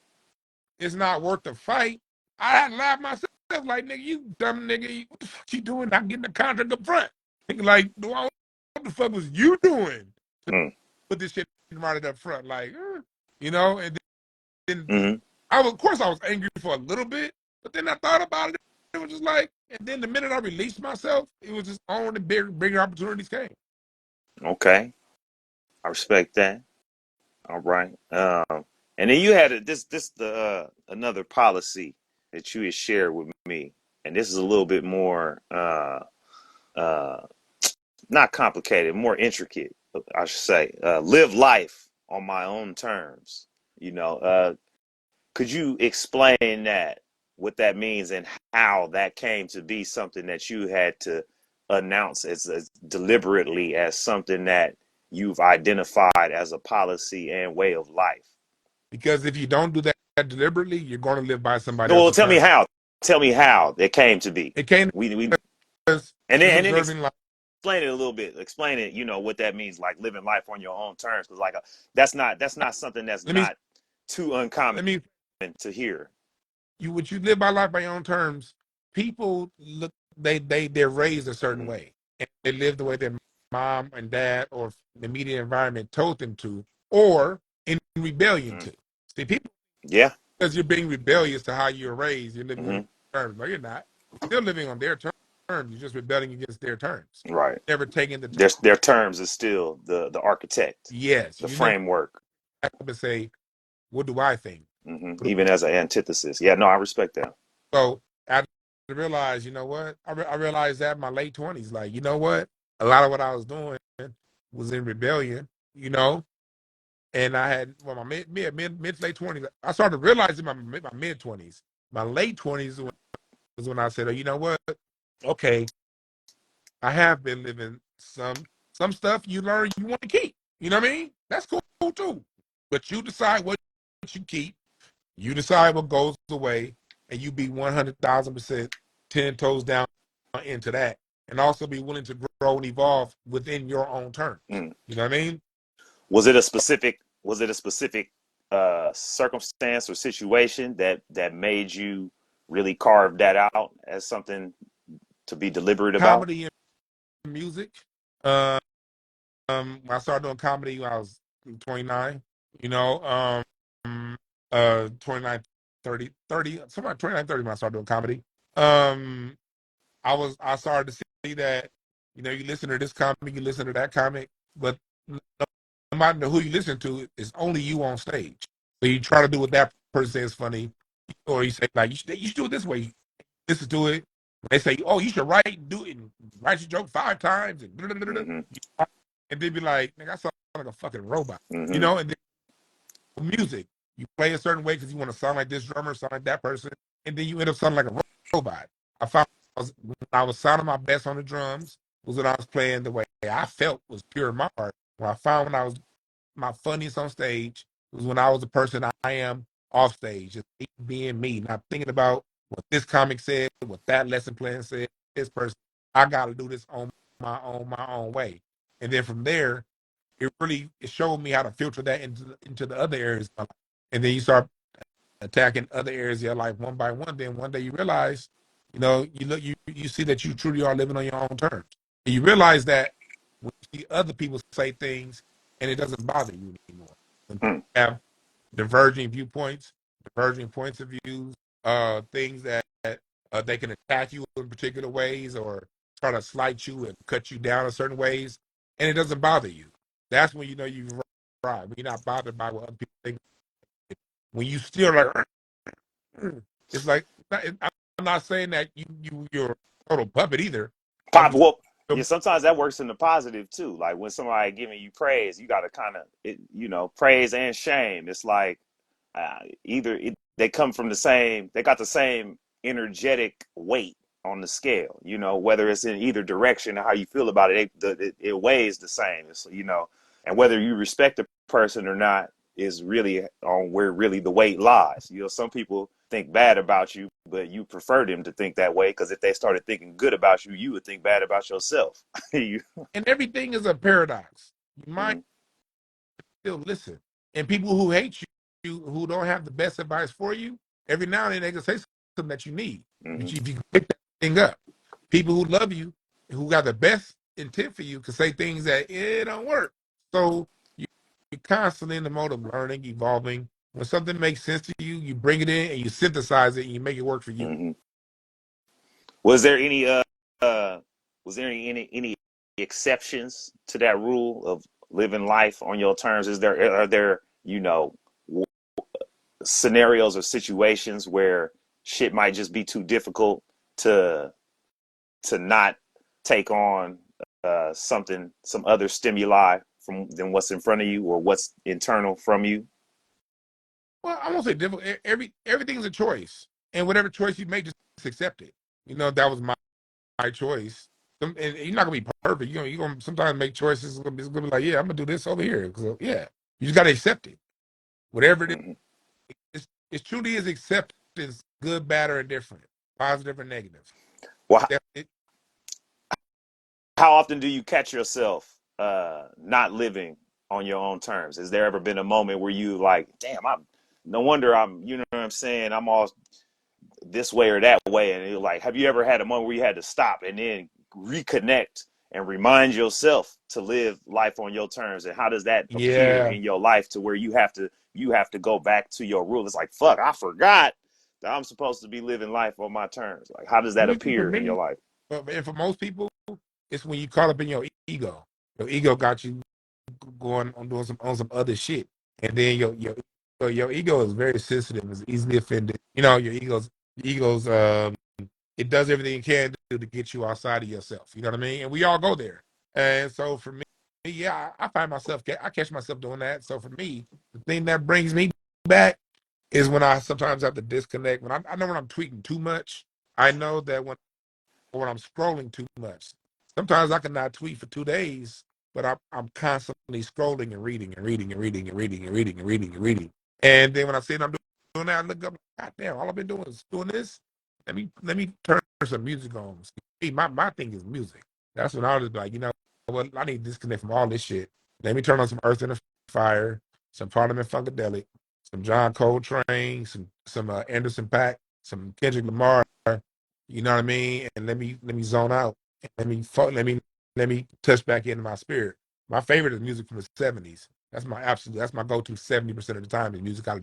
It's not worth the fight. I had to laugh myself like, nigga, you dumb nigga, what the fuck you doing? Not getting the contract up front. Nigga, like, what the fuck was you doing to Hmm. put this shit right up front? Like, and then Hmm. of course, I was angry for a little bit, but then I thought about it. It was just like, and then the minute I released myself, it was just on and bigger opportunities came. Okay, I respect that. All right. And then you had this the another policy that you had shared with me, and this is a little bit more uh, not complicated, more intricate, I should say. Live life on my own terms. You know, could you explain that, what that means, and how that came to be something that you had to announce as deliberately as something that you've identified as a policy and way of life? Because if you don't do that deliberately, you're going to live by somebody No, well, else's tell me terms. how. Tell me how it came to be. It came We as and just then observing like explain it a little bit. Explain it. You know what that means, like living life on your own terms. Because like that's not something that's let me not too uncommon let me to hear. you would you live by life by your own terms. People look they're raised a certain Mm-hmm. way, and they live the way their mom and dad or the immediate environment told them to, or in rebellion Mm-hmm. to. See, people, Yeah. because you're being rebellious to how you're raised, you're living on Mm-hmm. your terms. No, you're not. You're still living on their terms. You're just rebelling against their terms. Right. Never taking the Their terms is still the architect, yes. the You never framework. have to say, "What do I think?" Even as an antithesis. Yeah. No, I respect that. So I realized, you know what? I realized that in my late 20s, like, you know what? A lot of what I was doing was in rebellion, and I had my mid to late 20s. I started realizing my mid 20s. My late 20s was when I said, oh, you know what? Okay, I have been living some stuff you learn you want to keep. You know what I mean? That's cool too. But you decide what you keep. You decide what goes away, and you be 100,000% 10 toes down into that, and also be willing to grow and evolve within your own terms. Mm. You know what I mean? Was it a specific circumstance or situation that made you really carve that out as something to be deliberate about? Comedy and music. Uh, I started doing comedy when I was 29. You know, 29, 30, somewhere 29, 30 when I started doing comedy. Um, I started to see that, you listen to this comic, you listen to that comic, but no matter who you listen to, it's only you on stage. So you try to do what that person says funny, or you say like you should do it this way. Listen to it, They say, "Oh, you should write your joke 5 times," and Mm-hmm. and they be like, "Nigga, I sound like a fucking robot," you Mm-hmm. know. And then music, you play a certain way because you want to sound like this drummer, sound like that person, and then you end up sounding like a robot. I found when I was sounding my best on the drums was when I was playing the way I felt was pure in my heart. When I found when I was my funniest on stage was when I was the person I am off stage, just being me, not thinking about what this comic said, what that lesson plan said. This person, I got to do this on my own way, and then from there, it showed me how to filter that into the other areas, of life. And then you start attacking other areas of your life one by one. Then one day you realize, you look, you see that you truly are living on your own terms, and you realize that when you see other people say things and it doesn't bother you anymore. When people Mm-hmm. have diverging viewpoints, diverging points of views, things that they can attack you in particular ways or try to slight you and cut you down in certain ways, and it doesn't bother you. That's when you know you've arrived. When you're not bothered by what other people think. When you still like, it's like I'm not saying that you're a total puppet either. I'm Pop. just Well, yeah. Sometimes that works in the positive too. Like when somebody giving you praise, you got to kind of, praise and shame. It's like they come from the same. They got the same energetic weight on the scale. Whether it's in either direction or how you feel about it, it weighs the same. And whether you respect the person or not is really on where really the weight lies. Some people think bad about you, but you prefer them to think that way because if they started thinking good about you, you would think bad about yourself. you, and everything is a paradox. You might mm, still listen, and people who hate you, who don't have the best advice for you, every now and then they can say something that you need. mm, But if you can pick that thing up, people who love you, who got the best intent for you, can say things that it don't work. So you're constantly in the mode of learning, evolving. When something makes sense to you, you bring it in and you synthesize it and you make it work for you. mm. Was there any uh was there any exceptions to that rule of living life on your terms? Are there scenarios or situations where shit might just be too difficult to not take on some other stimuli from than what's in front of you or what's internal from you? Well, I won't say difficult. Everything's a choice, and whatever choice you make, just accept it. That was my choice. And you're not gonna be perfect. You're gonna sometimes make choices. It's gonna be like, yeah, I'm gonna do this over here. So, yeah, you just gotta accept it. Whatever it is, Mm-hmm. it truly is acceptance, good, bad, or indifferent, positive or negative. Well, It, how often do you catch yourself not living on your own terms? Has there ever been a moment where you like, damn, I'm no wonder I'm, you know what I'm saying, I'm all this way or that way, and you're like, have you ever had a moment where you had to stop and then reconnect and remind yourself to live life on your terms? And how does that appear yeah, in your life to where you have to go back to your rule? It's like, fuck, I forgot that I'm supposed to be living life on my terms. Like, how does that usually for appear in your me, life? and for most people, it's when you caught up in your ego. Your ego got you going on doing some other shit, and then your ego is very sensitive, is easily offended. Your ego's it does everything it can do to get you outside of yourself. You know what I mean? And we all go there. And so for me, yeah, I find myself I catch myself doing that. So for me, the thing that brings me back is when I sometimes have to disconnect. I know when I'm tweeting too much. I know that when I'm scrolling too much. Sometimes I cannot tweet for 2 days, but I'm constantly scrolling and reading and reading and reading and reading and reading and reading and reading. And then when I see I'm doing that, I look up, God damn, all I've been doing is doing this. Let me turn some music on. See, my thing is music. That's when I was like, what, I need to disconnect from all this shit. Let me turn on some Earth and Fire, some Parliament Funkadelic, some John Coltrane, some Anderson .Paak, some Kendrick Lamar. You know what I mean? And let me zone out. And let me touch back into my spirit. My favorite is music from the '70s. That's my go-to 70% of the time is music out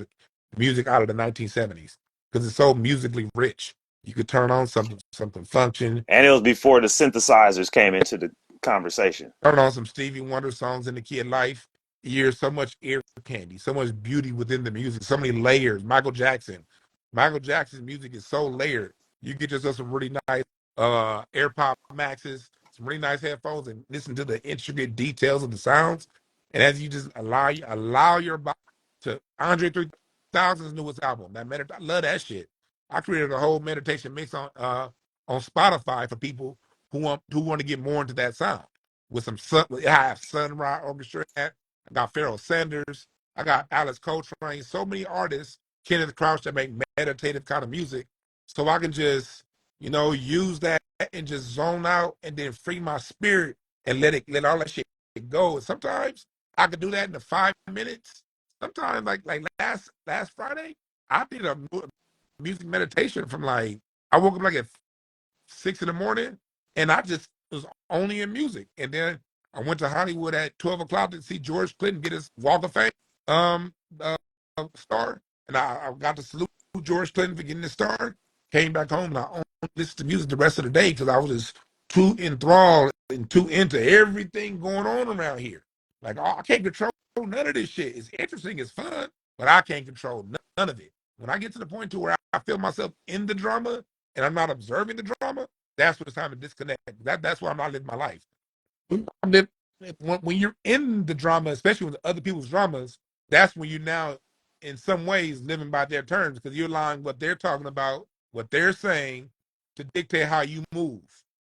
of the 1970s because it's so musically rich. You could turn on something function, And it was before the synthesizers came into the conversation. turn on some Stevie Wonder songs in the kid life. You hear so much ear candy, so much beauty within the music, so many layers. Michael Jackson's music is so layered. You get yourself some really nice AirPod Maxes, some really nice headphones, and listen to the intricate details of the sounds. And as you just allow your body to Andre 3000's newest album, I love that shit. I created a whole meditation mix on Spotify for people who want to get more into that sound. With some sun, I have Sun Ra Orchestra. I got Pharoah Sanders. I got Alex Coltrane. So many artists, Kenneth Crouch, that make meditative kind of music. So I can just use that and just zone out and then free my spirit and let all that shit go. And sometimes I could do that in the 5 minutes. Sometimes like last Friday, I did a music meditation from like I woke up like at 6 in the morning and I just was only in music. And then I went to Hollywood at 12 o'clock to see George Clinton get his Walk of Fame um uh, star. And I got to salute George Clinton for getting the star. Came back home and I only listened to music the rest of the day because I was just too enthralled and too into everything going on around here. Like, oh, I can't control none of this shit. It's interesting, it's fun, but I can't control none of it. When I get to the point to where I feel myself in the drama and I'm not observing the drama, that's when it's time to disconnect. That's why I'm not living my life. When you're in the drama, especially with other people's dramas, that's when you're now, in some ways, living by their terms because you're allowing what they're talking about, what they're saying, to dictate how you move.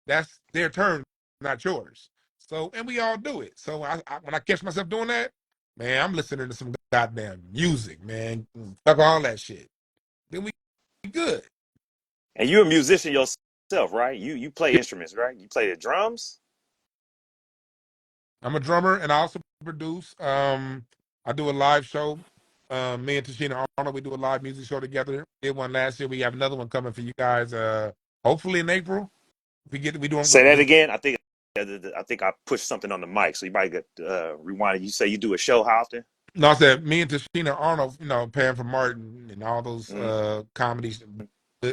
That's their terms, not yours. So, and we all do it. So, when I catch myself doing that, man, I'm listening to some goddamn music, man. Fuck all that shit. Then we good. And you're a musician yourself, right? You play instruments, right? You play the drums. I'm a drummer and I also produce. I do a live show. Me and Tashina Arnold, we do a live music show together. Did one last year. We have another one coming for you guys. Hopefully in April. We doing Say that this. again. I think I pushed something on the mic, so you might get rewind. You say you do a show how often? No, I said me and Tashina Arnold, Pam for Martin and all those Mm-hmm. comedies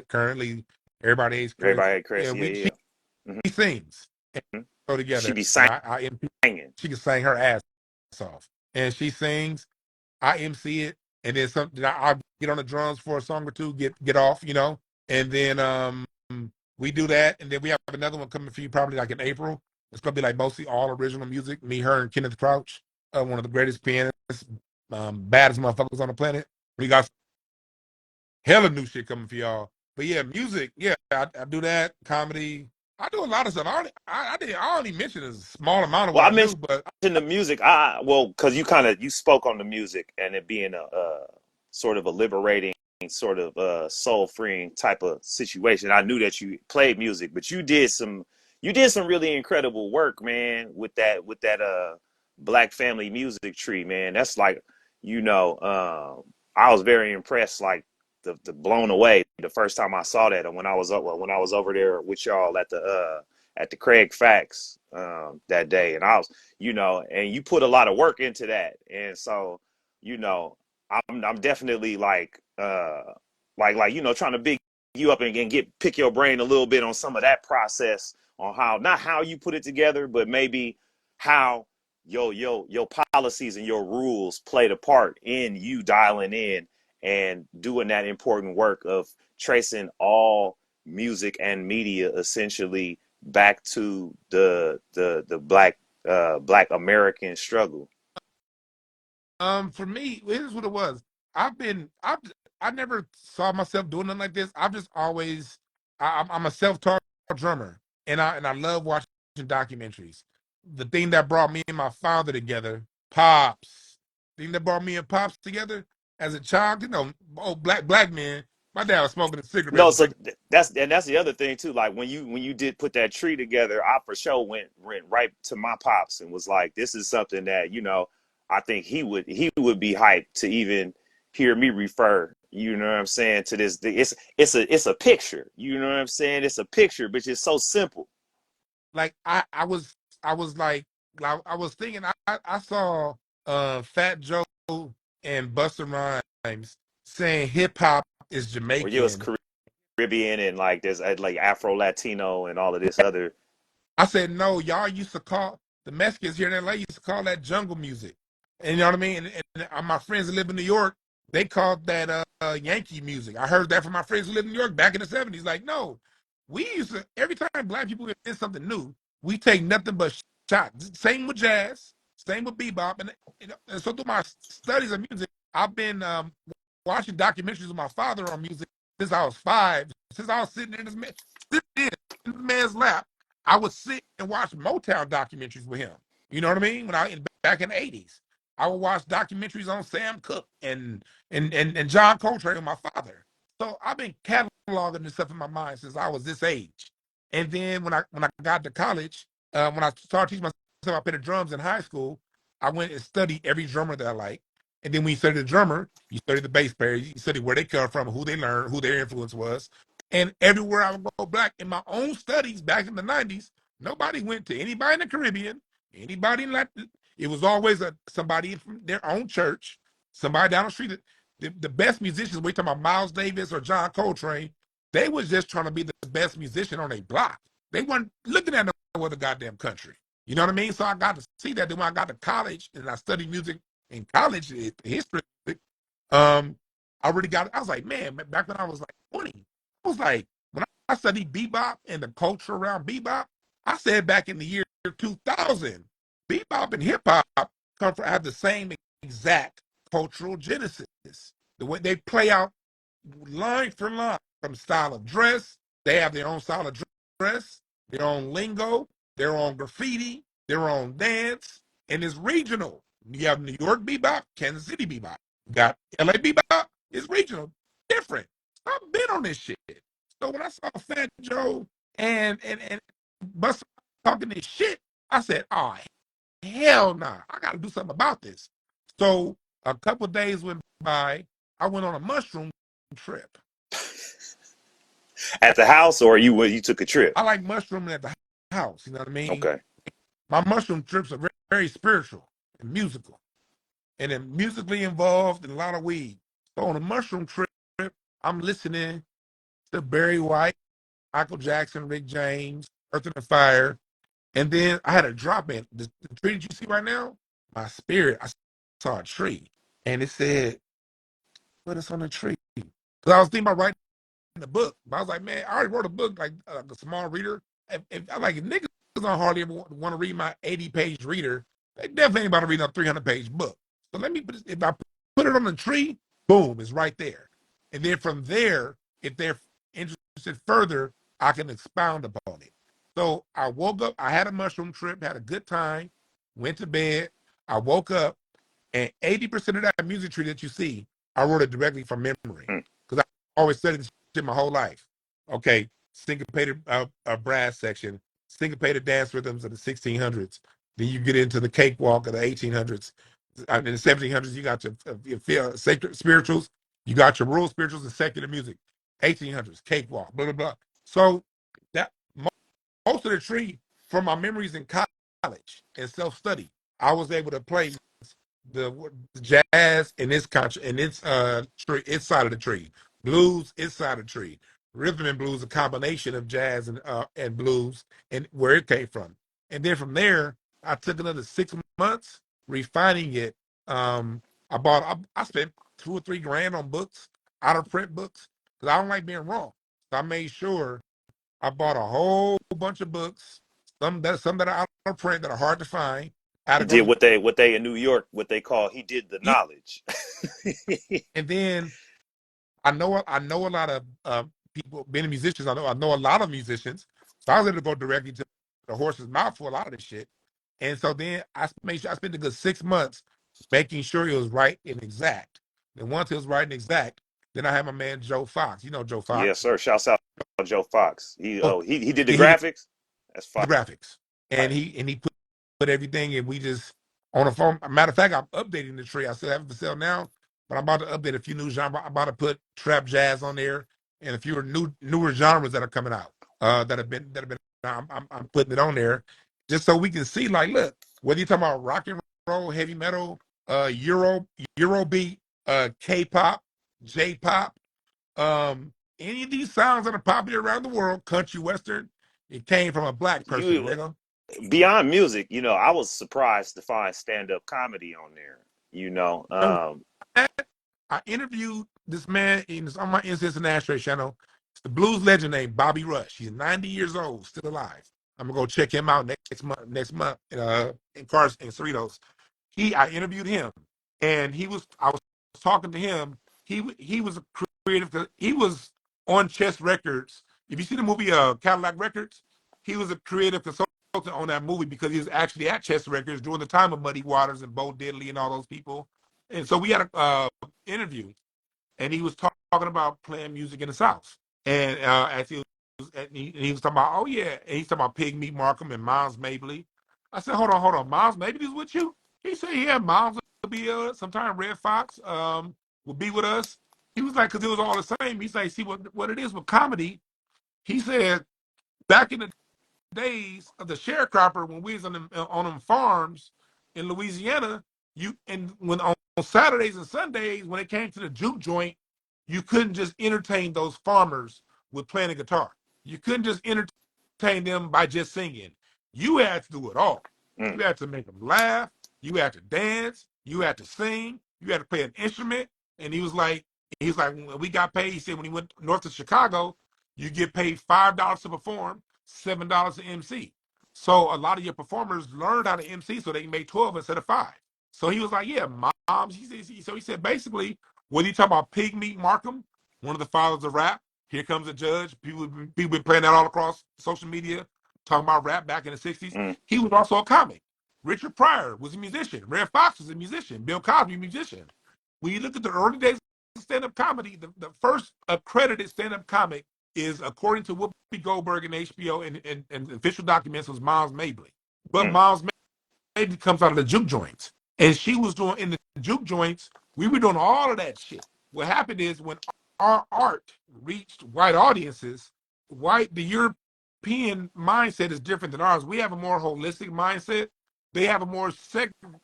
currently. Everybody hates Chris. Everybody, Yeah, Chris. Yeah, she yeah. Mm-hmm. sings and go She together. be And I singing. she can sing her ass off, and she sings. I MC it, and then something. I'll get on the drums for a song or two, get off, and then we do that, and then we have another one coming for you probably like in April. It's gonna be like mostly all original music. Me, her, and Kenneth Crouch, one of the greatest pianists, baddest motherfuckers on the planet. We got hella new shit coming for y'all. But yeah, music, yeah, I do that. Comedy, I do a lot of stuff. I only mention a small amount of Well, what I I do, mentioned but the music. Well, because you spoke on the music and it being a sort of a liberating, sort of soul freeing type of situation. I knew that you played music, but you did some really incredible work, man, with that Black Family Music Tree, man. That's like, I was very impressed, like the blown away the first time I saw that, and when I was over there with y'all at the Craig Facts that day, and and you put a lot of work into that, and so you know, I'm definitely trying to big you up and pick your brain a little bit on some of that process on how not how you put it together, but maybe how your policies and your rules played a part in you dialing in and doing that important work of tracing all music and media essentially back to the black American struggle. For me, here's what it was. I never saw myself doing nothing like this. I've just always, I'm a self-taught drummer, and I love watching documentaries. The thing that brought me and my father together, Pops. The thing that brought me and Pops together as a child, old black man. My dad was smoking a cigarette No, and so drinking. that's the other thing too. Like when you did put that tree together, I for sure went right to my pops and was like, this is something that I think he would be hyped to even hear me refer. You know what I'm saying to this? It's a picture. You know what I'm saying? It's a picture, but it's so simple. Like I was like I was thinking I saw Fat Joe and Busta Rhymes saying hip hop is Or you was Jamaican. Caribbean and like there's like Afro Latino and all of this other. I said no, y'all used to call the Mexicans here in LA used to call that jungle music. And you know what I mean? And my friends that live in New York, they called that Yankee music. I heard that from my friends who live in New York back in the 70s. Like, no. we used to, every time black people did something new, we take nothing but shots. Same with jazz, same with bebop, and so through my studies of music, I've been watching documentaries with my father on music since I was 5. Since I was sitting sitting in this man's lap, I would sit and watch Motown documentaries with him. You know what I mean? Back in the '80s, I would watch documentaries on Sam Cooke and John Coltrane with my father. So I've been cataloging this stuff in my mind since I was this age. And then when I got to college, when I started teaching myself how to play the drums in high school, I went and studied every drummer that I like. And then when you study the drummer, you study the bass player, you study where they come from, who they learned, who their influence was. And everywhere I would go back in my own studies back in the '90s, nobody went to anybody in the Caribbean, anybody in Latin. It was always somebody from their own church, somebody down the street. The best musicians, we talking about Miles Davis or John Coltrane, they was just trying to be the best musician on a block. They weren't looking at no other goddamn country. You know what I mean? So I got to see that. Then when I got to college and I studied music in college, history, um, I really got it. I was like, man, back when I was like 20, I was like, when I studied bebop and the culture around bebop, I said back in the year 2000, bebop and hip hop have the same exact cultural genesis. The way they play out line for line, from style of dress, they have their own style of dress, their own lingo, their own graffiti, their own dance, and it's regional. You have New York bebop, Kansas City bebop. You got LA bebop, it's regional, different. I've been on this shit. So when I saw Fat Joe and Busta talking this shit, I said, "Oh hell nah, I got to do something about this." So a couple of days went by. I went on a mushroom trip. At the house, or you took a trip? I like mushrooming at the house. You know what I mean? Okay. My mushroom trips are very, very spiritual and musical, and then musically involved in a lot of weed. So on a mushroom trip, I'm listening to Barry White, Michael Jackson, Rick James, Earth and Fire, and then I had a drop in the tree that you see right now. My spirit, I saw a tree, and it said, "What is on the tree?" Because I was thinking about writing the book. But I was like, man, I already wrote a book like a small reader. If niggas don't hardly ever want to read my 80-page reader, they definitely ain't about to read a 300-page book. So let me put if I put it on the tree, boom, it's right there. And then from there, if they're interested further, I can expound upon it. So I woke up, I had a mushroom trip, had a good time, went to bed. I woke up, and 80% of that music tree that you see, I wrote it directly from memory. Mm. Because I always studied this shit my whole life. Okay, syncopated brass section, syncopated dance rhythms of the 1600s. Then you get into the cakewalk of the 1800s. In the 1700s, you got your sacred spirituals, you got your rural spirituals and secular music. 1800s, cakewalk, blah, blah, blah. So that most of the tree from my memories in college and self-study, I was able to play the jazz in its tree, its side of the tree, blues its side of the tree, rhythm and blues a combination of jazz and blues and where it came from, and then from there I took another 6 months refining it. I spent 2 or 3 grand on books, out of print books, because I don't like being wrong. So I made sure I bought a whole bunch of books, some that are out of print that are hard to find. I had He to go did to what they in New York, what they call, he did the yeah, knowledge. and then I know a lot of people being musicians. I know a lot of musicians, so I was able to go directly to the horse's mouth for a lot of this shit. And so then I made sure I spent a good 6 months making sure it was right and exact. And once it was right and exact, then I had my man Joe Fox. You know Joe Yes, Fox. sir. Shouts out Joe Fox. Oh, He did the yeah, he graphics. That's the graphics, and fire. he put everything, and we just on the phone. Matter of fact, I'm updating the tree. I still have it for sale now, but I'm about to update a few new genres. I'm about to put trap jazz on there and a few newer genres that are coming out. That have been. I'm putting it on there just so we can see. Like, look, whether you're talking about rock and roll, heavy metal, Eurobeat, K-pop, J-pop, any of these sounds that are popular around the world, country, western, it came from a black person, You nigga. beyond music, I was surprised to find stand up comedy on there. You know, And I interviewed this man on my Instance and Ashtray channel. the blues legend named Bobby Rush. He's 90 years old, still alive. I'm gonna go check him out next month in Cerritos. I interviewed him, and I was talking to him. He was a creative. He was on Chess Records. If you see the movie Cadillac Records, he was a creative consultant on that movie because he was actually at Chess Records during the time of Muddy Waters and Bo Diddley and all those people. And so we had a interview, and he was talking about playing music in the South. And as he was talking about, oh yeah, and he's talking about Pig Meat Markham and Miles Mabley. I said, hold on, Miles Mabley's with you? He said, yeah, Miles will be sometime. Red Fox will be with us. He was like, because it was all the same. He's like, see what it is with comedy. He said back in the days of the sharecropper when we was on them farms in Louisiana, when on Saturdays and Sundays when it came to the juke joint, you couldn't just entertain those farmers with playing a guitar. You couldn't just entertain them by just singing. You had to do it all. Mm. You had to make them laugh. You had to dance. You had to sing. You had to play an instrument. And he was like, when we got paid, he said when he went north to Chicago, you get paid $5 to perform, $7 to MC. So a lot of your performers learned how to MC so they can make 12 instead of 5. So he was like, yeah, moms. He said basically, when you talk about Pig Meat Markham, one of the fathers of rap, Here Comes a Judge. People been playing that all across social media, talking about rap back in the 60s. Mm. He was also a comic. Richard Pryor was a musician. Red Fox was a musician. Bill Cosby, a musician. When you look at the early days of stand-up comedy, the first accredited stand-up comic is, according to Whoopi Goldberg and HBO and official documents, was Miles Mabley. But Miles Mabley comes out of the juke joints. And she was doing, in the juke joints, we were doing all of that shit. What happened is when our art reached white audiences, the European mindset is different than ours. We have a more holistic mindset. They have a more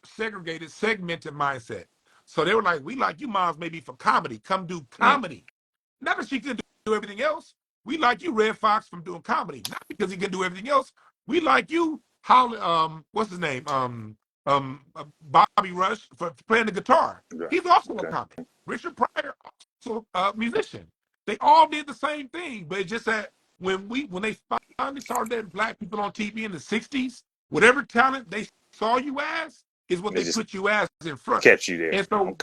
segregated, segmented mindset. So they were like, we like you, Miles, maybe for comedy. Come do comedy. Not that she can do everything else. We like you, Red Fox, from doing comedy. Not because he can do everything else. We like you, what's his name? Bobby Rush for playing the guitar. He's also a comic. Richard Pryor, also a musician. They all did the same thing, but it's just that when they finally started letting black people on TV in the 60s, whatever talent they saw you as is what they put you as in front. Kept you there. And so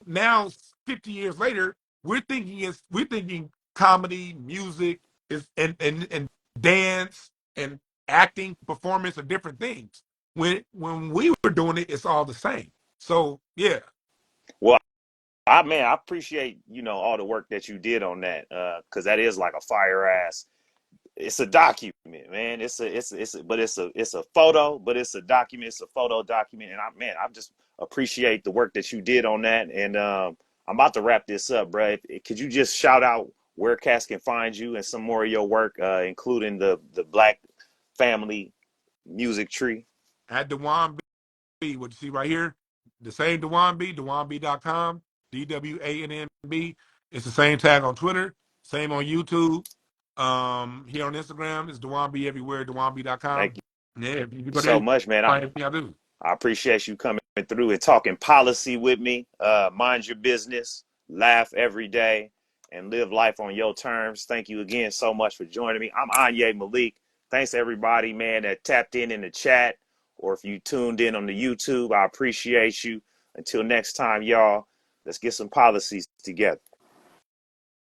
now, 50 years later, we're thinking comedy, music, and dance and acting, performance are different things. When we were doing it, it's all the same. So yeah. Well, I appreciate all the work that you did on that, because that is like a fire ass. It's a document, man. It's a photo, but it's a document. It's a photo document, and I just appreciate the work that you did on that. And I'm about to wrap this up, bro. Could you just shout out where Cass can find you and some more of your work, including the Black Family Music Tree? At Dewan B, what you see right here, the same Dewan B, DewanB.com, DWANNB. It's the same tag on Twitter, same on YouTube. Here on Instagram, it's Dewan B everywhere, DewanB.com. Thank you. Yeah, if you go so much, man. I do. I appreciate you coming through and talking policy with me. Mind your business, laugh every day, and live life on your terms. Thank you again so much for joining me. I'm Anye Malik. Thanks to everybody, man, that tapped in the chat, or if you tuned in on the YouTube. I appreciate you. Until next time, y'all, let's get some policies together.